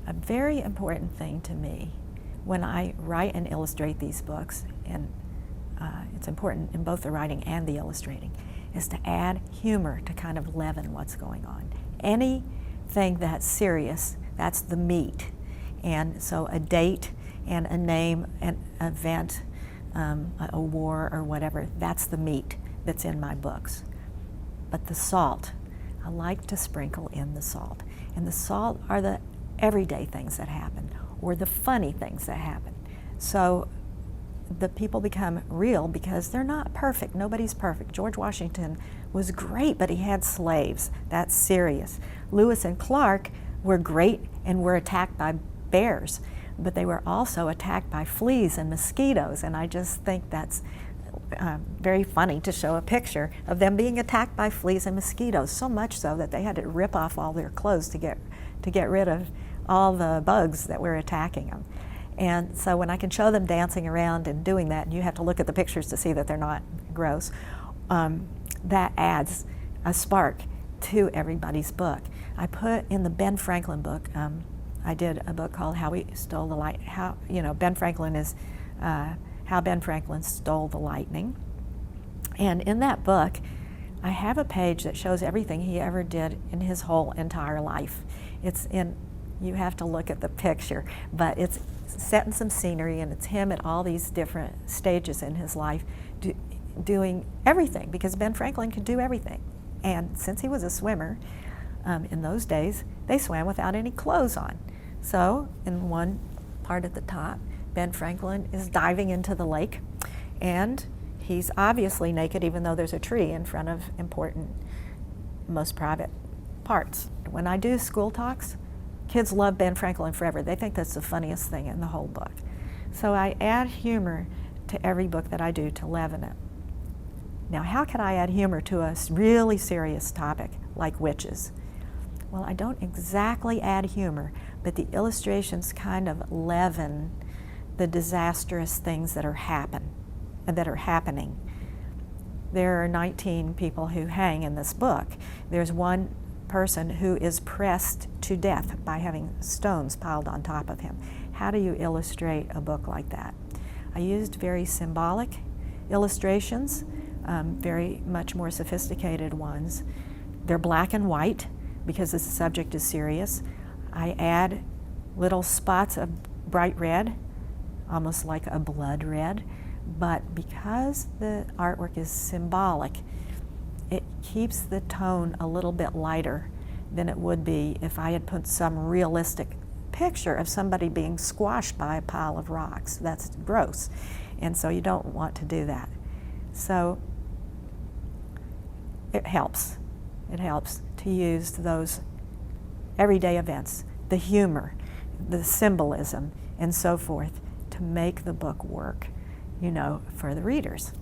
A very important thing to me when I write and illustrate these books, and it's important in both the writing and the illustrating, is to add humor to kind of leaven what's going on. Anything that's serious, that's the meat. And so a date and a name, an event, a war or whatever, that's the meat that's in my books. But the salt, I like to sprinkle in the salt. And the salt are the everyday things that happen, or the funny things that happen. So the people become real because they're not perfect. Nobody's perfect. George Washington was great, but he had slaves. That's serious. Lewis and Clark were great and were attacked by bears, but they were also attacked by fleas and mosquitoes, and I just think that's very funny to show a picture of them being attacked by fleas and mosquitoes, so much so that they had to rip off all their clothes to get rid of all the bugs that were attacking them. And so when I can show them dancing around and doing that, and you have to look at the pictures to see that they're not gross, that adds a spark to everybody's book. I put in the Ben Franklin book, I did a book called How We Stole the Light. Ben Franklin is How Ben Franklin Stole the Lightning. And in that book, I have a page that shows everything he ever did in his whole entire life. You have to look at the picture, but it's set in some scenery, and it's him at all these different stages in his life doing everything, because Ben Franklin could do everything. And since he was a swimmer, in those days, they swam without any clothes on. So in one part at the top, Ben Franklin is diving into the lake, and he's obviously naked, even though there's a tree in front of important, most private parts. When I do school talks, kids love Ben Franklin forever. They think that's the funniest thing in the whole book. So I add humor to every book that I do to leaven it. Now, how can I add humor to a really serious topic like witches? Well, I don't exactly add humor, but the illustrations kind of leaven the disastrous things that are happening. There are 19 people who hang in this book. There's one person who is pressed to death by having stones piled on top of him. How do you illustrate a book like that? I used very symbolic illustrations, very much more sophisticated ones. They're black and white because the subject is serious. I add little spots of bright red, almost like a blood red, but because the artwork is symbolic, it keeps the tone a little bit lighter than it would be if I had put some realistic picture of somebody being squashed by a pile of rocks. That's gross, and so you don't want to do that. So it helps. It helps to use those everyday events, the humor, the symbolism, and so forth, to make the book work, for the readers.